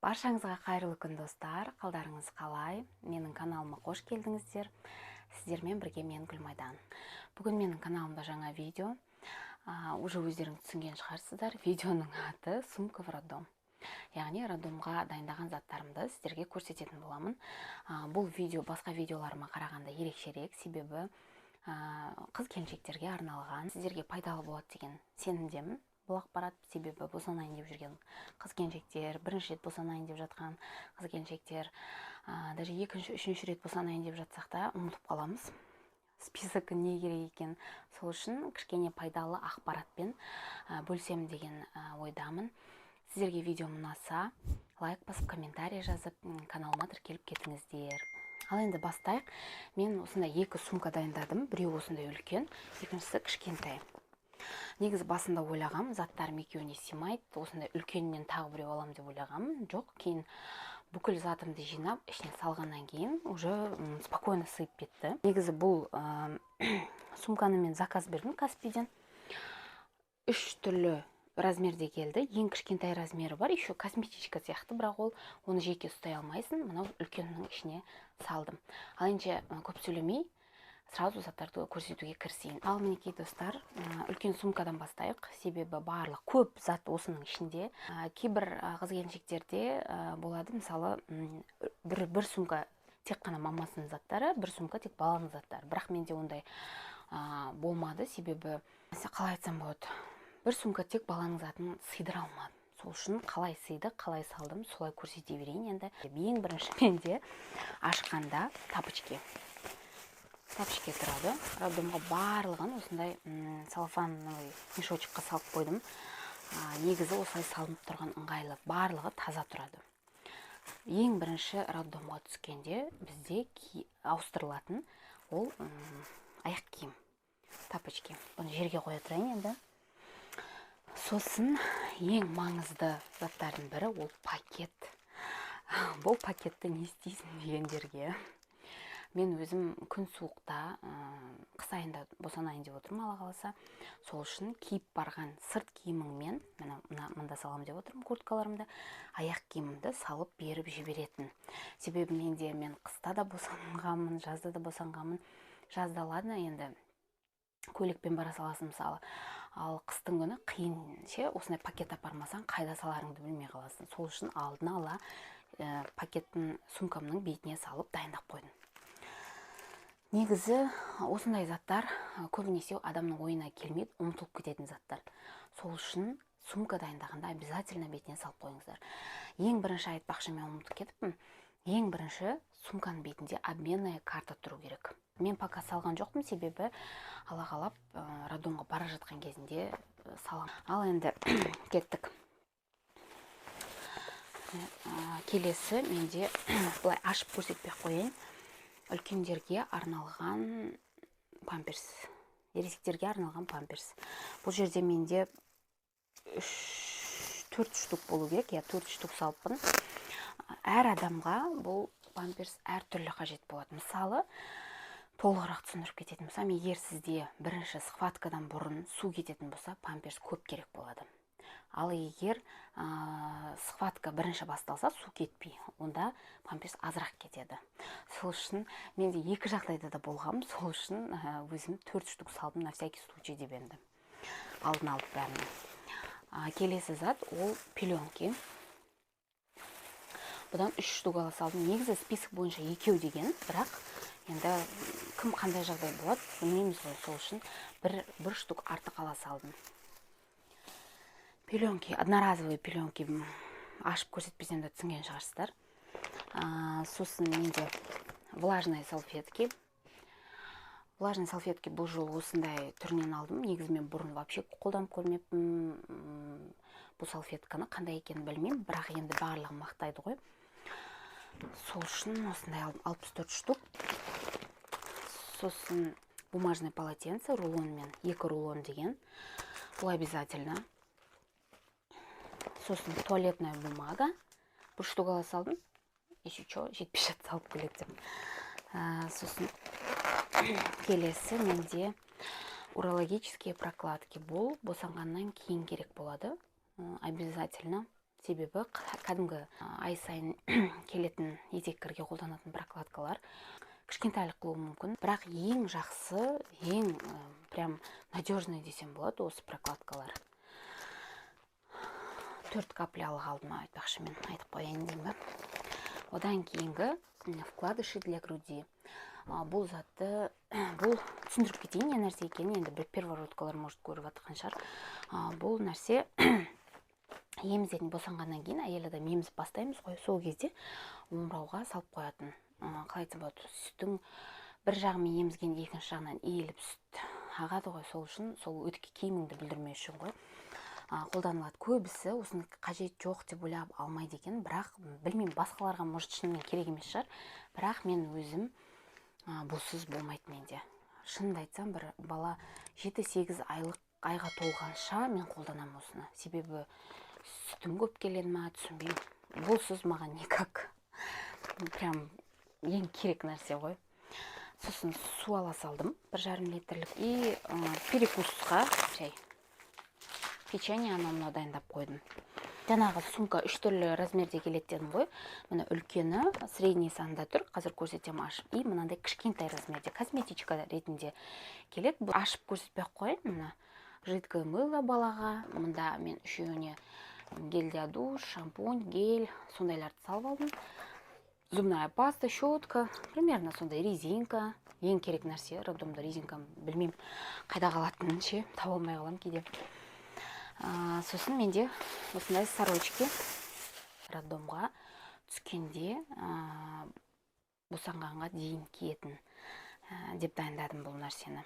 Баршаңызға қайырлы күн достар, қалдарыңыз қалай? Менің каналыма қош келдіңіздер. Сіздермен бірге мен Гүлмайдан. Бүгін менің каналымда жаңа видео. Уже өздеріңіз түсінген шығарсыздар. Видеоның аты «Сумка в роддом». Яғни роддомға дайындаған заттарымды сіздерге көрсететін боламын. Бұл видео басқа видеоларыма қарағанда ерекшерек, себебі қыз-келіншектерге арналған, сіздерге пайдалы болады деген сенімдемін. Бұл ақпарат себебі босанайын деп жүрген қыз-келіншектер, бірінші рет босанайын деп жатқан қыз-келіншектер, даже екінші, үшінші рет босанайын деп жатсақ та ұмытып қаламыз. Списокі не керек екен. Сол үшін кішкене пайдалы ақпаратпен бөлсем деген ойдамын. Сіздерге видео ұнаса, лайк басып, комментарий жазып, каналыма тіркеліп кетіңіздер. Ал енді бастайық. Мен осындай екі сумка дайындадым. Біреу осындай үлкен, екіншісі кішкентай. Негізі басында ойлағам, заттарым екеуіне сыймайды, осындай үлкеннен тағы біреу алам деп ойлағам. Жоқ, кейін бүкіл затымды жинап, ішіне салғаннан кейін уже спокойно сыйып кетті. Негізі бұл сумканы мен заказ бердім Каспийден. 3 түрлі размерде келді. Ең кішкентай размері бар, еще косметичка сияқты, бірақ оны жеке ұстай алмайсың. Мынау үлкеннің ішіне салдым. Ал енді көп сөйлемей, сразу заттарды көрсетуге кірісейін. Ал мінекей достар, үлкен сумкадан бастайық, себебі барлық көп зат осының ішінде. Кейбір қыз-келіншектерде болады, мысалы, бір сумка тек қана мамасының заттары, бір сумка тек баланың заттары. Бірақ менде ондай болмады, себебі қалай айтсам болады, бір сумка тек баланың затын сыйдыра алмадым. Сол үшін қалай сыйды, қалай салдым, солай көрсете берейін енді. Ең бірінші менде ашқанда тапочки тұрады. Роддомға барлығын осындай салфановый мешочекқа салып қойдым. Негізі осылай салынып тұрған ыңғайлы, барлығы таза тұрады. Ең бірінші роддомға түскенде бізде ауыстырылатын ол аяқ киім, тапочки. Бұны жерге қоя тұрайын енді. Сосын ең маңызды заттардың бірі ол пакет. Бұл пакетті не істейсің дегендерге. Мен өзім күн суықта, қыс айында босанайын деп отырмын, Алла қаласа. Сол үшін киіп барған сырт киіміңмен, мында салам деп отырмын, курткаларымды, аяқ киімімді салып беріп жіберетін. Себебі мен қыста да босанғанмын, жазда да босанғанмын. Жазда ладно, енді көйлекпен бара саласың мысалы. Ал қыстың күні қиын ше, осындай пакет апармасаң, қайда саларыңды білмей қаласың. Сол үшін алдына ала пакеттің сумкамның бетіне салып дайындап қойдым. Негізі осындай заттар көбінесе адамның ойына келмейді, ұмытылып кететін заттар. Сол үшін сумка дайындағанда обязательно бетіне салып қойыңыздар. Ең бірінші айтпақшы, мен ұмытып кетіппін. Ең бірінші сумканың бетінде обменная карта тұру керек. Мен пока салған жоқпын, себебі Алла қалап роддомға бара жатқан кезінде салам. Ал енді кеттік. Келесі менде былай ашып көрсетпей қойайын. Үлкендерге арналған памперс, ересектерге арналған памперс. Бұл жерде менде 4 штук болу керек, 4 штук салыппын. Әр адамға бұл памперс әр түрлі қажет болады. Мысалы, толығырақ түсіндіріп кететін болсам, егер сізде бірінші схваткадан бұрын су кететін болса, памперс көп керек болады. Ал егер схватка бірінші басталса, су кетпей, онда памперс азырақ кетеді. Сол үшін менде екі жағдайда да болғам, сол үшін өзім 4 штук салдым, на всякий случай деп енді. Алдын алып бәріне. Келесі зат ол пеленки. Бұдан 3 штук ала салдым. Негізі список бойынша екеу деген, бірақ енді кім қандай жағдай болады, білмейміз ғой. Сол үшін бір штук артық ала салдым. Пеленки, одноразовые пеленки ашып көрсетпесем де түсінген шығарсыздар. Сосын менде влажные салфетки. Влажные салфетки бұл жол осындай түрінен алдым. Негізі мен бұрын вообще қолданып көрмеппін. Бұл салфетканы қандай екенін білмеймін, бірақ енді барлығы мақтайды ғой. Сол үшін осындай алдым, 64 штук. Сосын бумажный полотенце, рулонмен, 2 рулон деген. Бұл обязательно. Сосын туалетная бумага. 1 штук ала салдым. Еще что, жетпей жатса салып келеді. Сосын келесі менде урологические прокладки. Бұл босанғаннан кейін керек болады. Обязательно себебі кәдімгі ай сайын келетін етеккірге қолданатын прокладкалар кішкентайлық болуы мүмкін, бірақ ең жақсы, ең прям надежный десем болады осы прокладкалар. 4 каплялық алдым, айтпақшы мен, айтып қояйын деймін ба. Одан кейінгі вкладыши для груди. Бұл затты, бұл түсіндіріп кетейін, не нәрсе екенін, енді бір первородкалар может көріп жатқан шығар. Бұл нәрсе емізетін босанғаннан кейін әйел адам емізіп бастаймыз ғой, сол кезде омырауға салып қоятын. Қалай айтсам болады, сүттің бір жағымен емізген екінші жағынан иіліп сүт ағады ғой, сол үшін, сол өтке киіміңді білдірмеу үшін ғой қолданылады. Көбісі осыны қажет жоқ деп ойлап алмайды екен, бірақ білмеймін, басқаларға может шынымен керек емес шығар, бірақ мен өзім бұлсыз болмайды менде. Шынымды айтсам, бір бала 7-8 айға толғанша мен қолданамын осыны. Себебі сүтім көп келеді ма, түсінбеймін. Бұлсыз маған никак. Прям ең керек нәрсе ғой. Сосын су ала салдым, 1,5 литрлік. И перекусқа печенье анау дайындап қойдым. Жаңағы сумка 3 түрлі размерде келеді дедім ғой. Мына үлкені средний санда тұр, қазір көрсетем ашып. И мынандай кішкентай размерде, косметичка ретінде келеді. Ашып көрсетпей қойын, мына жидкое мыло балаға. Мында мен үшеуіне гель для душ, шампунь, гель, сондайларды салып алдым. Зубная паста, щетка, примерно сондай резинка. Ең керек нәрсе, роддомда резинка білмеймін, қайда қалатынын ше, таба алмай қалам кейде. Сосын менде осындай сорочки роддомға түскенде босанғанға дейін киетін деп дайындадым бұл нәрсені.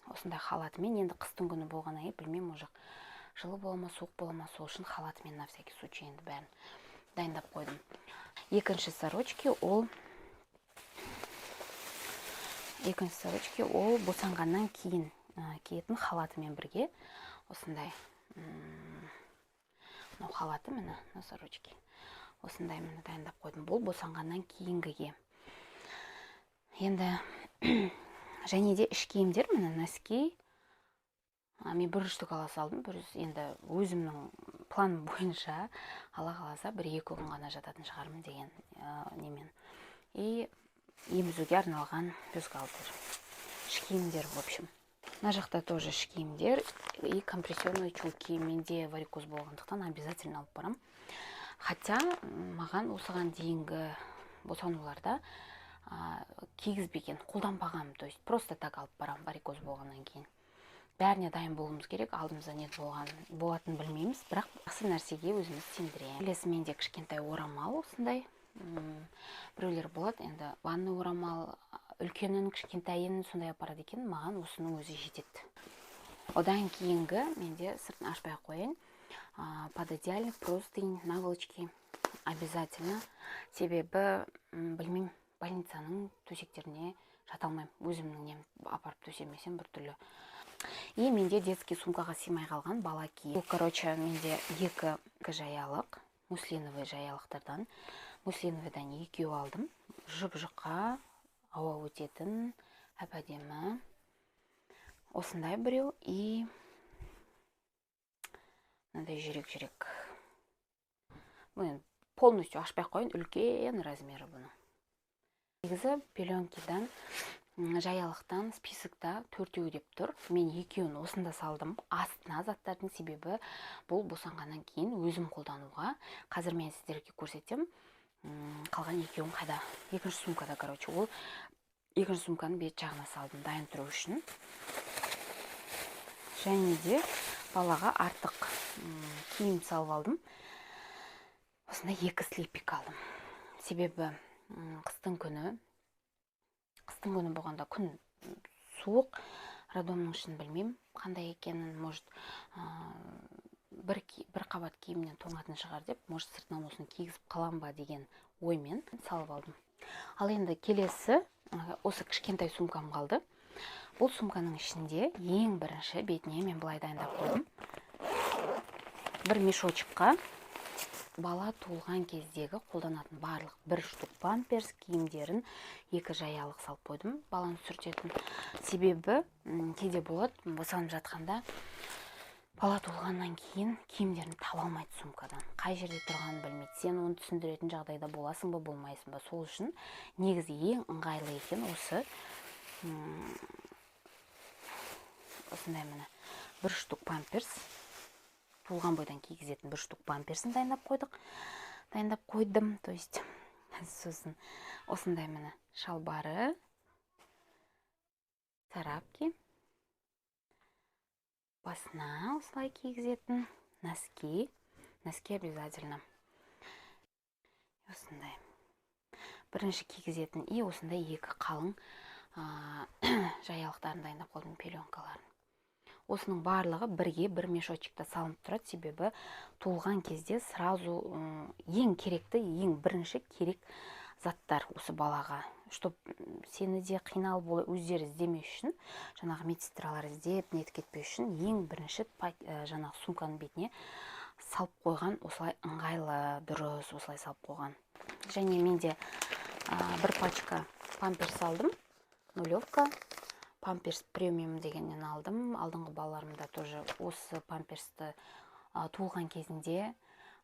Осындай халатымен, енді қыстың күні болғаннан кейін білмеймін, уже жылы бола ма, суық бола ма, сол үшін халатымен на всякий случай енді бәрін дайындап қойдым. Екінші сорочки ол босанғаннан кейін киетін халатымен бірге. Осындай халаты міне, сорочки. Осындай мені дайындап қойдым. Бұл босанғаннан кейінгіге. Енді және де іш киімдер, міне носки. Мен 1 штук ала салдым. Енді өзімнің планым бойынша ала қаласа 1-2 күн ғана жататын шығармын деген немен. И емізуге арналған бюстгальтер. Іш киімдер, в общем. Мына жақта тоже іш киімдер и компрессионный чулки. Менде варикоз болғандықтан обязательно алып барам. Хотя маған осыған дейінгі босануларда кигізбеген, қолданбағам, то есть просто так алып барам варикоз болғаннан кейін. Бәріне дайын болуымыз керек, алдымызда не болатын білмейміз, бірақ жақсы нәрсеге өзіміз сендіреміз. Келесі менде кішкентай орамал осындай. Біреулер болады, енді ванны орамал, үлкенін, кішкентайын сондай апарады екен, маған осының өзі жетеді. Одан кейінгі менде сыртын ашпай қойын. Пододеяльник, простынь, наволочки обязательно. Себебі, білмеймін, больницаның төсектеріне жата алмаймын. Өзімнің нем апарып төсемесем бір түрлі. И менде детский сумкаға симай қалған бала киім. Бұл, короче, менде 2 жаялық, муслиновый жаялықтардан. Муслиновыйдан 2 алдым. Жұп-жұқа, ауа өтетін, әп-әдемі. Осындай біреу. И мынандай жүрек. Мен полностью ашпай қойын, үлкен размері бұны. Негізі пеленкидан, жаялықтан списокта 4 деп тұр. Мен 2-ін осында салдым. Астына заттардың себебі бұл босанғаннан кейін өзім қолдануға. Қазір мен сіздерге көрсетем. Қалған 2-ін қайда? Екінші сумкада, короче. Ол екінші сумканың бет жағына салдым дайын тұру үшін. Және де балаға артық киім салып алдым. Осында 2 слипик алдым. Себебі қыстың күні болғанда күн суық, роддомның ішін білмеймін қандай екенін, может бір қабат киімнен тоңатын шығар деп, может сыртынан осыны кигізіп қалам ба деген оймен салып алдым. Ал енді келесі осы кішкентай сумкам қалды. Бұл сумканың ішінде ең бірінші бетіне мен былай дайындап қойдым. Бір мешочыққа бала туылған кездегі қолданатын барлық 1 штук памперс киімдерін 2 жаялық салып қойдым. Баланы сүртетін себебі кейде болады, босанып жатқанда Бала туылғаннан кейін киімдерін таба алмайды сумкадан. Қай жерде тұрғанын білмейді. Сен оны түсіндіретін жағдайда боласың ба, болмайсың ба. Сол үшін негізі ең ыңғайлы екен осындай міне бір штук памперс. Туылған бойдан кигізетін бір штук памперсін дайындап қойдым. То есть сосын осындай міне шалбары, тарапки, басына осылай кигізетін носки обязательно. Осындай. Бірінші кигізетін осындай екі қалың жаялықтарын дайындап қойдым, пеленкаларын. Осының барлығы бірге бір мешочекта салынып тұрады, себебі туылған кезде сразу ең бірінші керек заттар осы балаға. Чтоб сені де қиналып өздері іздемес үшін, жаңағы медсестралар іздеп нетіп кетпес үшін, ең бірінші жаңағы сумканың бетіне салып қойған, осылай ыңғайлы, дұрыс осылай салып қойған. Және менде бір пачка памперс алдым, нулевка. Памперс премиум дегеннен алдым. Алдыңғы балаларымда тоже осы памперсті туылған кезінде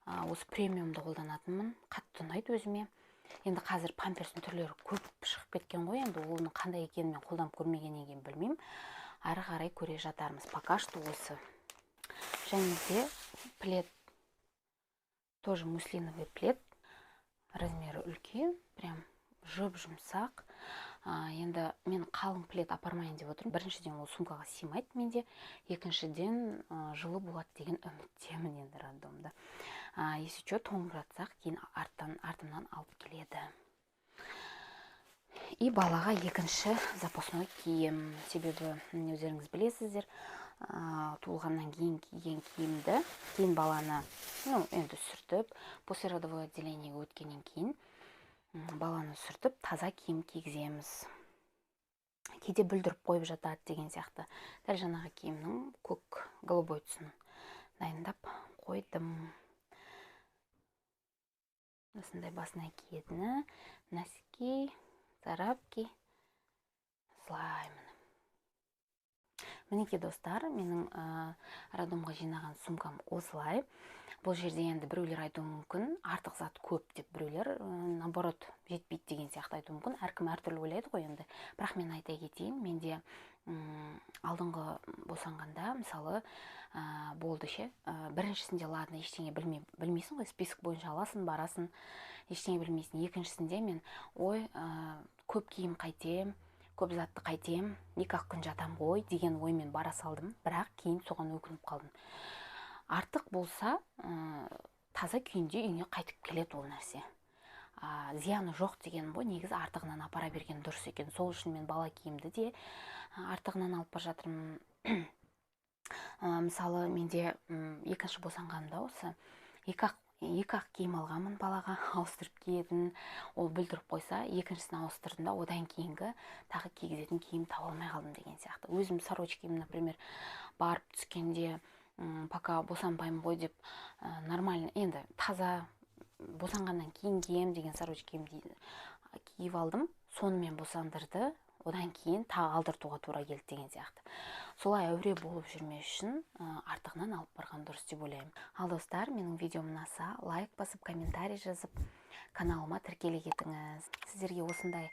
осы премиумды қолданатынмын. Қатты ұнайды өзіме. Енді қазір памперстің түрлері көп шығып кеткен ғой, енді оның қандай екенін мен қолданып көрмегеннен кейін білмеймін. Ары қарай көре жатармыз. Пока что осы. Және де плед, тоже муслиновый плед. Размері үлкен, прям жұп-жұмсақ. Енді мен қалың плед апармайын деп отырмын. Біріншіден ол сумкаға симайды менде. Екіншіден жылы болады деген үміттемін енді роддомда. Если что, тоңып жатсақ, кейін артымнан алып келеді. И балаға екінші запасной киім. Себебі өздеріңіз білесіздер, туылғаннан кейін киген киімді, кейін баланы енді сүртіп, послеродовое отделениеге өткеннен кейін баланы сүртіп, таза киім кигіземіз. Кейде бүлдіріп қойып жатады деген сияқты. Дәл жаңағы киімнің көк голубой түсін дайындап қойдым. Осындай басына киетіні, носки, тарапки, слаймын. Мінеке достар, менің роддомға жинаған сумкам осылай. Бұл жерде енді біреулер айтуы мүмкін, артық зат көп деп, біреулер наоборот жетпейді деген сияқты айтуы мүмкін. Әркім әртүрлі ойлайды ғой енді. Бірақ мен айта кетейін, менде алдыңғы босанғанда, мысалы, болды ше. Біріншісінде ладно, ештеңе білмейсің ғой, список бойынша аласың, барасың, ештеңе білмейсің. Екіншісінде мен көп киім қайтем, көп затты қайтем, 2-ақ күн жатам ғой деген оймен бара салдым, бірақ кейін соған өкініп қалдым. Артық болса, таза күйінде үйіне қайтып келеді ол нәрсе. Зияны жоқ деген ғой, негізі артығынан апара берген дұрыс екен. Сол үшін мен бала киімді де артығынан алып бара жатырмын. Мысалы, менде екінші босанғанымда осы 2-ақ киім алғанмын балаға, ауыстырып киетін. Ол бүлдіріп қойса, екіншісін ауыстырдым да, одан кейінгі тағы кигізетін киім таба алмай қалдым деген сияқты. Өзім сорочкам, например, барып түскенде пока босанбаймын ғой деп нормально, енді таза босанғаннан кейін кием деген сорочкам киіп алдым, сонымен босандырды, одан кейін тағы алдыртуға тура келді деген сияқты. Солай әуре болып жүрмес үшін артығынан алып барған дұрыс деп ойлаймын. Ал достар, менің видеом ұнаса, лайк басып, комментарий жазып, каналыма тіркеле кетіңіз. Сіздерге осындай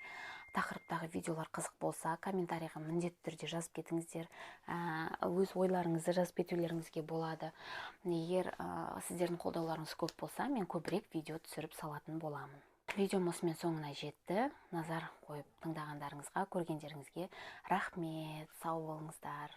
тақырыптағы видеолар қызық болса, комментарийға міндетті түрде жазып кетіңіздер. Өз ойларыңызды жазып кетулеріңізге болады. Егер сіздердің қолдауларыңыз көп болса, мен көбірек видео түсіріп салатын боламын. Видеом осымен соңына жетті. Назар қойып тыңдағандарыңызға, көргендеріңізге рахмет. Сау болыңыздар.